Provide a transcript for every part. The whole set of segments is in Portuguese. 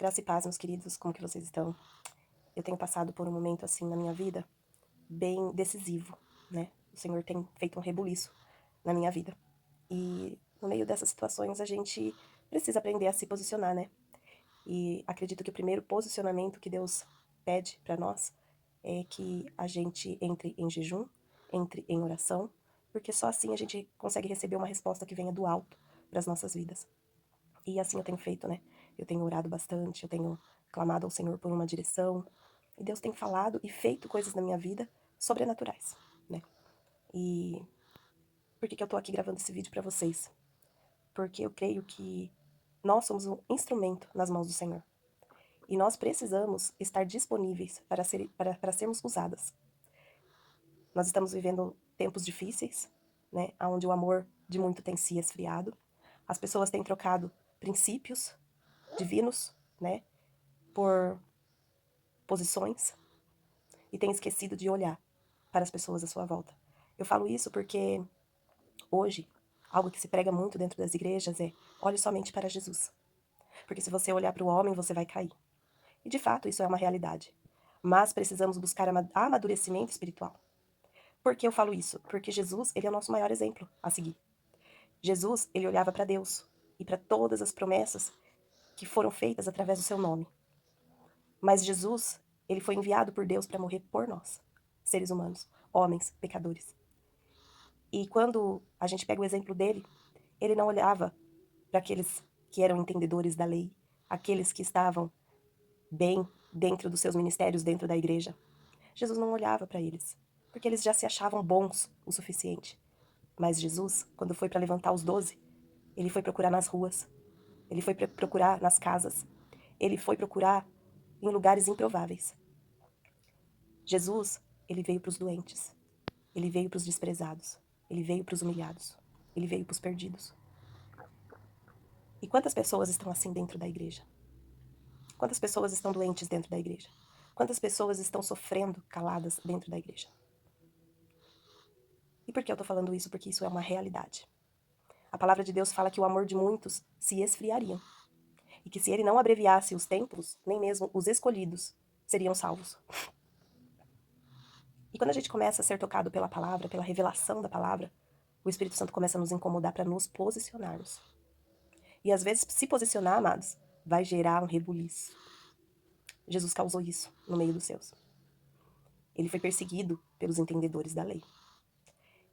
Graça e paz, meus queridos, como que vocês estão? Eu tenho passado por um momento assim na minha vida bem decisivo, né? O Senhor tem feito um rebuliço na minha vida. E no meio dessas situações a gente precisa aprender a se posicionar, né? E acredito que o primeiro posicionamento que Deus pede para nós é que a gente entre em jejum, entre em oração, porque só assim a gente consegue receber uma resposta que venha do alto para as nossas vidas. E assim eu tenho feito, né? Eu tenho orado bastante, eu tenho clamado ao Senhor por uma direção. E Deus tem falado e feito coisas na minha vida sobrenaturais, né? E por que que eu tô aqui gravando esse vídeo pra vocês? Porque eu creio que nós somos um instrumento nas mãos do Senhor. E nós precisamos estar disponíveis para sermos usadas. Nós estamos vivendo tempos difíceis, né? Onde o amor de muito tem se esfriado. As pessoas têm trocado princípios divinos, né? Por posições e tem esquecido de olhar para as pessoas à sua volta. Eu falo isso porque hoje, algo que se prega muito dentro das igrejas é: olhe somente para Jesus. Porque se você olhar para o homem, você vai cair. E de fato, isso é uma realidade. Mas precisamos buscar amadurecimento espiritual. Por que eu falo isso? Porque Jesus, ele é o nosso maior exemplo a seguir. Jesus, ele olhava para Deus e para todas as promessas que foram feitas através do seu nome. Mas Jesus, ele foi enviado por Deus para morrer por nós, seres humanos, homens, pecadores. E quando a gente pega o exemplo dele, ele não olhava para aqueles que eram entendedores da lei, aqueles que estavam bem dentro dos seus ministérios, dentro da igreja. Jesus não olhava para eles, porque eles já se achavam bons o suficiente. Mas Jesus, quando foi para levantar os 12, ele foi procurar nas ruas, ele foi procurar nas casas, ele foi procurar em lugares improváveis. Jesus, ele veio para os doentes, ele veio para os desprezados, ele veio para os humilhados, ele veio para os perdidos. E quantas pessoas estão assim dentro da igreja? Quantas pessoas estão doentes dentro da igreja? Quantas pessoas estão sofrendo caladas dentro da igreja? E por que eu tô falando isso? Porque isso é uma realidade. A palavra de Deus fala que o amor de muitos se esfriaria. E que se ele não abreviasse os tempos, nem mesmo os escolhidos seriam salvos. E quando a gente começa a ser tocado pela palavra, pela revelação da palavra, o Espírito Santo começa a nos incomodar para nos posicionarmos. E às vezes, se posicionar, amados, vai gerar um rebuliço. Jesus causou isso no meio dos seus. Ele foi perseguido pelos entendedores da lei.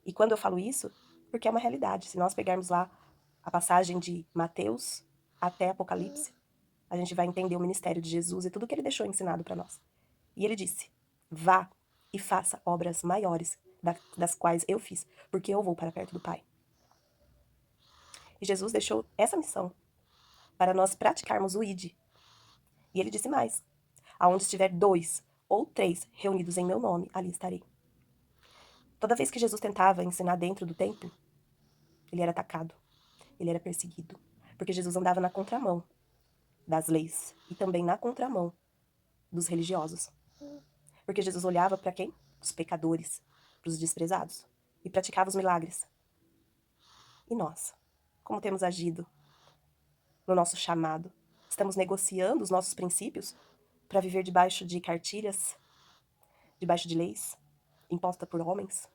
E quando eu falo isso, porque é uma realidade. Se nós pegarmos lá a passagem de Mateus até Apocalipse, a gente vai entender o ministério de Jesus e tudo que ele deixou ensinado para nós. E ele disse: vá e faça obras maiores das quais eu fiz, porque eu vou para perto do Pai. E Jesus deixou essa missão para nós praticarmos o ID. E ele disse mais: aonde estiver 2 ou 3 reunidos em meu nome, ali estarei. Toda vez que Jesus tentava ensinar dentro do templo, ele era atacado, ele era perseguido, porque Jesus andava na contramão das leis e também na contramão dos religiosos. Porque Jesus olhava para quem? Os pecadores, para os desprezados, e praticava os milagres. E nós? Como temos agido no nosso chamado? Estamos negociando os nossos princípios para viver debaixo de cartilhas, debaixo de leis impostas por homens?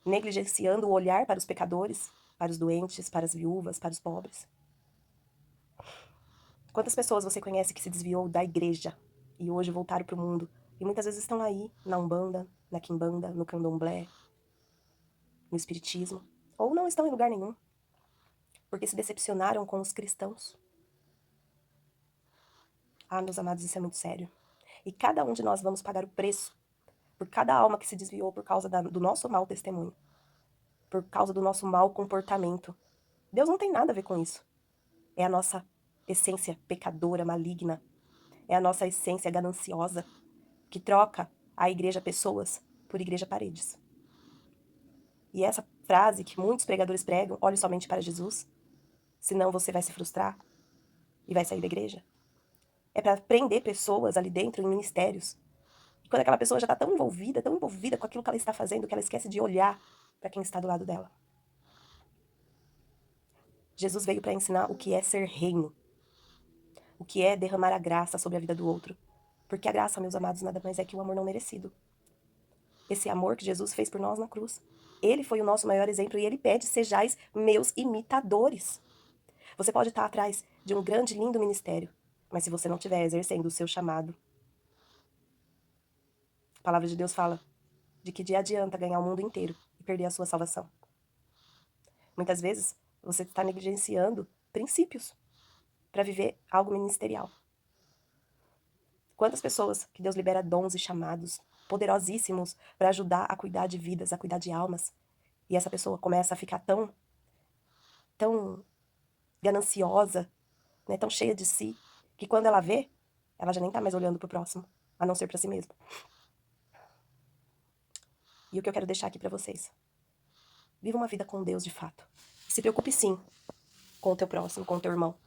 Negligenciando o olhar para os pecadores, para os doentes, para as viúvas, para os pobres? Quantas pessoas você conhece que se desviou da igreja e hoje voltaram para o mundo? E muitas vezes estão aí, na Umbanda, na Quimbanda, no Candomblé, no Espiritismo, ou não estão em lugar nenhum, porque se decepcionaram com os cristãos. Ah, meus amados, isso é muito sério. E cada um de nós vamos pagar o preço por cada alma que se desviou por causa do nosso mau testemunho, por causa do nosso mau comportamento. Deus não tem nada a ver com isso. É a nossa essência pecadora, maligna. É a nossa essência gananciosa, que troca a igreja pessoas por igreja paredes. E essa frase que muitos pregadores pregam, olhe somente para Jesus, senão você vai se frustrar e vai sair da igreja. É para prender pessoas ali dentro em ministérios. E quando aquela pessoa já está tão envolvida com aquilo que ela está fazendo, que ela esquece de olhar para quem está do lado dela. Jesus veio para ensinar o que é ser reino. o que é derramar a graça sobre a vida do outro. Porque a graça, meus amados, nada mais é que o amor não merecido. Esse amor que Jesus fez por nós na cruz. Ele foi o nosso maior exemplo e ele pede: sejais meus imitadores. Você pode estar atrás de um grande, lindo ministério, mas se você não estiver exercendo o seu chamado, a palavra de Deus fala de que adianta ganhar o mundo inteiro e perder a sua salvação. Muitas vezes você está negligenciando princípios para viver algo ministerial. Quantas pessoas que Deus libera dons e chamados poderosíssimos para ajudar a cuidar de vidas, a cuidar de almas, e essa pessoa começa a ficar tão gananciosa, né, tão cheia de si, que quando ela vê, ela já nem tá mais olhando pro próximo, a não ser para si mesma. E o que eu quero deixar aqui para vocês: viva uma vida com Deus de fato. Se preocupe sim com o teu próximo, com o teu irmão,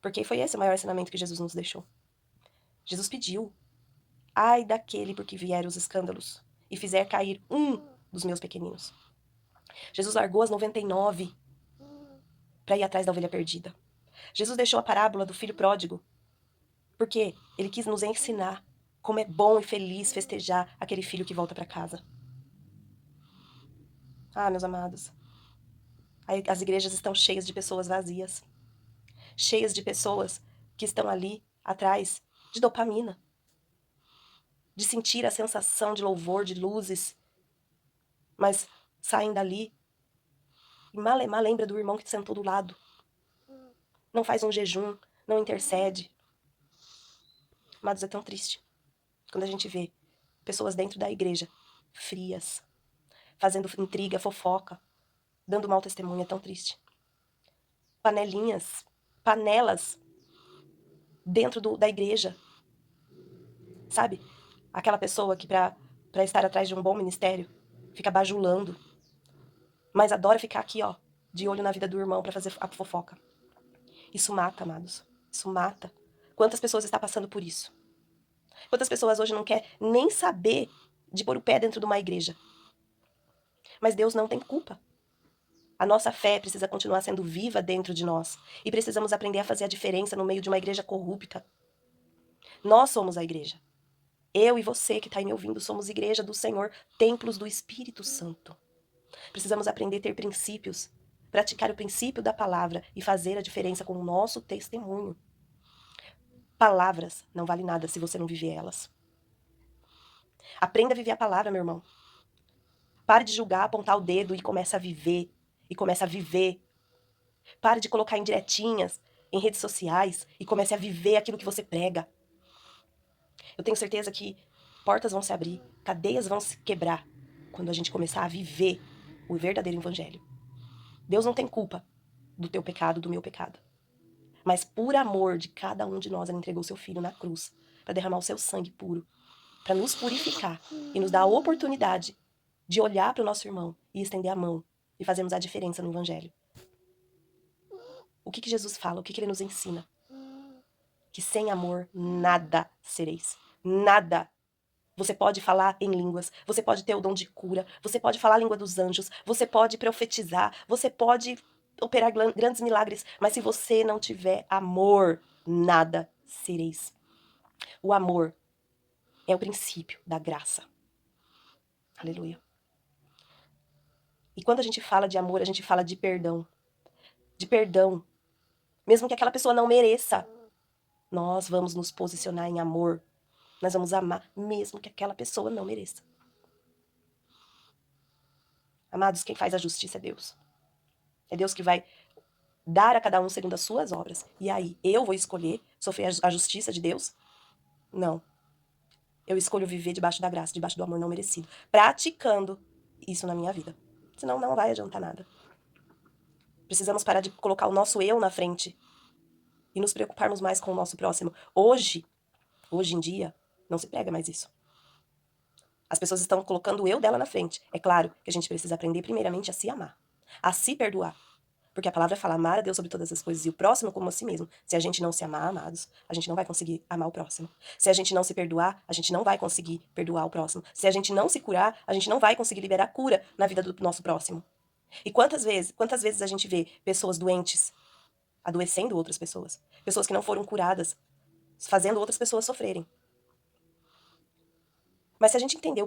porque foi esse o maior ensinamento que Jesus nos deixou. Jesus pediu: ai daquele por que vieram os escândalos e fizer cair um dos meus pequeninos. Jesus largou as 99 para ir atrás da ovelha perdida. Jesus deixou a parábola do filho pródigo porque ele quis nos ensinar como é bom e feliz festejar aquele filho que volta para casa. Ah, meus amados, as igrejas estão cheias de pessoas vazias, cheias de pessoas que estão ali atrás de dopamina, de sentir a sensação de louvor, de luzes, mas saem dali e mal lembra do irmão que sentou do lado. Não faz um jejum, não intercede. Amados, é tão triste quando a gente vê pessoas dentro da igreja frias, fazendo intriga, fofoca, dando mau testemunho. É tão triste. Panelas dentro da igreja. Sabe? Aquela pessoa que para estar atrás de um bom ministério fica bajulando, mas adora ficar aqui, ó, de olho na vida do irmão para fazer a fofoca. Isso mata, amados. Isso mata. Quantas pessoas estão passando por isso? Quantas pessoas hoje não querem nem saber de pôr o pé dentro de uma igreja? Mas Deus não tem culpa. A nossa fé precisa continuar sendo viva dentro de nós. E precisamos aprender a fazer a diferença no meio de uma igreja corrupta. Nós somos a igreja. Eu e você que está aí me ouvindo somos igreja do Senhor, templos do Espírito Santo. Precisamos aprender a ter princípios, praticar o princípio da palavra e fazer a diferença com o nosso testemunho. Palavras não valem nada se você não viver elas. Aprenda a viver a palavra, meu irmão. Pare de julgar, apontar o dedo e comece a viver. E comece a viver. Pare de colocar indiretinhas em redes sociais e comece a viver aquilo que você prega. Eu tenho certeza que portas vão se abrir, cadeias vão se quebrar quando a gente começar a viver o verdadeiro evangelho. Deus não tem culpa do teu pecado, do meu pecado. Mas por amor de cada um de nós, ele entregou seu filho na cruz para derramar o seu sangue puro, para nos purificar e nos dar a oportunidade de olhar para o nosso irmão e estender a mão e fazermos a diferença no evangelho. O que Jesus fala? O que ele nos ensina? Que sem amor nada sereis. Nada. Você pode falar em línguas, você pode ter o dom de cura, você pode falar a língua dos anjos, você pode profetizar, você pode operar grandes milagres, mas se você não tiver amor, nada sereis. O amor é o princípio da graça. Aleluia. E quando a gente fala de amor, a gente fala de perdão. De perdão. Mesmo que aquela pessoa não mereça, nós vamos nos posicionar em amor. Nós vamos amar, mesmo que aquela pessoa não mereça. Amados, quem faz a justiça é Deus. É Deus que vai dar a cada um segundo as suas obras. E aí, eu vou escolher sofrer a justiça de Deus? Não. Eu escolho viver debaixo da graça, debaixo do amor não merecido. Praticando isso na minha vida. Senão não vai adiantar nada. Precisamos parar de colocar o nosso eu na frente e nos preocuparmos mais com o nosso próximo. Hoje em dia, não se prega mais isso. As pessoas estão colocando o eu dela na frente. É claro que a gente precisa aprender primeiramente a se amar, a se perdoar. Porque a palavra fala amar a Deus sobre todas as coisas e o próximo como a si mesmo. Se a gente não se amar, amados, a gente não vai conseguir amar o próximo. Se a gente não se perdoar, a gente não vai conseguir perdoar o próximo. Se a gente não se curar, a gente não vai conseguir liberar cura na vida do nosso próximo. E quantas vezes a gente vê pessoas doentes adoecendo outras pessoas? Pessoas que não foram curadas fazendo outras pessoas sofrerem. Mas se a gente entender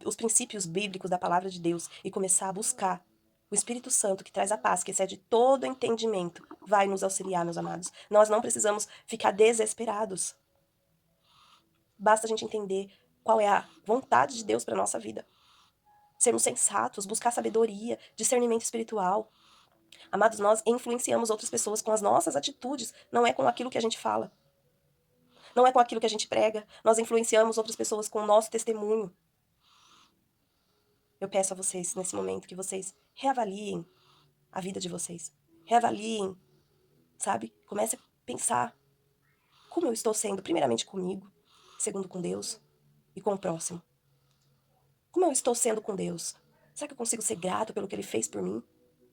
os princípios bíblicos da palavra de Deus e começar a buscar o Espírito Santo, que traz a paz, que excede todo entendimento, vai nos auxiliar, meus amados. Nós não precisamos ficar desesperados. Basta a gente entender qual é a vontade de Deus para nossa vida. Sermos sensatos, buscar sabedoria, discernimento espiritual. Amados, nós influenciamos outras pessoas com as nossas atitudes, não é com aquilo que a gente fala. Não é com aquilo que a gente prega. Nós influenciamos outras pessoas com o nosso testemunho. Eu peço a vocês, nesse momento, que vocês reavaliem a vida de vocês. Reavaliem, sabe? Comece a pensar como eu estou sendo, primeiramente comigo, segundo com Deus e com o próximo. Como eu estou sendo com Deus? Será que eu consigo ser grato pelo que Ele fez por mim?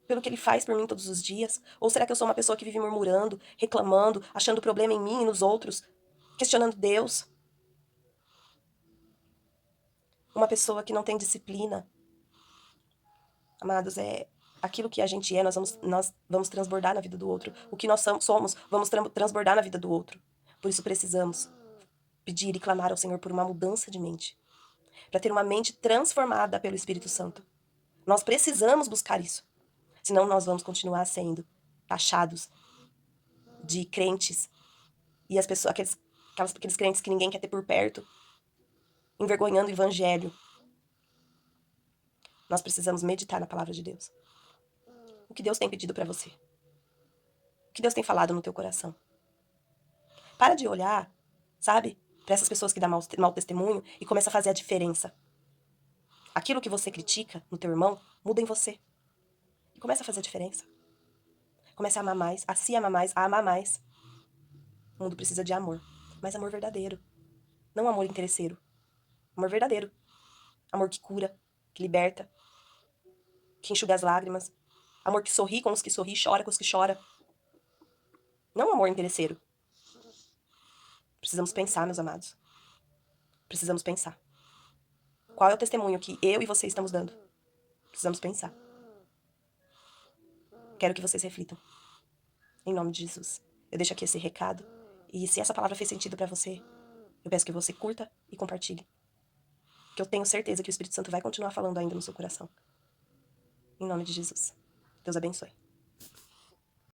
Pelo que Ele faz por mim todos os dias? Ou será que eu sou uma pessoa que vive murmurando, reclamando, achando problema em mim e nos outros, questionando Deus? Uma pessoa que não tem disciplina. Amados, é aquilo que a gente é, nós vamos transbordar na vida do outro. O que nós somos, vamos transbordar na vida do outro. Por isso precisamos pedir e clamar ao Senhor por uma mudança de mente, para ter uma mente transformada pelo Espírito Santo. Nós precisamos buscar isso. Senão nós vamos continuar sendo taxados de crentes e as pessoas, aqueles crentes que ninguém quer ter por perto, envergonhando o evangelho. Nós precisamos meditar na palavra de Deus. O que Deus tem pedido para você? O que Deus tem falado no teu coração? Para de olhar, sabe, para essas pessoas que dão mau testemunho e começa a fazer a diferença. Aquilo que você critica no teu irmão, muda em você. E começa a fazer a diferença. Começa a amar mais, a se amar mais, a amar mais. O mundo precisa de amor, mas amor verdadeiro. Não amor interesseiro. Amor verdadeiro. Amor que cura, que liberta, que enxuga as lágrimas. Amor que sorri com os que sorri, chora com os que chora. Não amor interesseiro. Precisamos pensar, meus amados. Precisamos pensar. Qual é o testemunho que eu e você estamos dando? Precisamos pensar. Quero que vocês reflitam. Em nome de Jesus. Eu deixo aqui esse recado. E se essa palavra fez sentido pra você, eu peço que você curta e compartilhe. Que eu tenho certeza que o Espírito Santo vai continuar falando ainda no seu coração. Em nome de Jesus. Deus abençoe.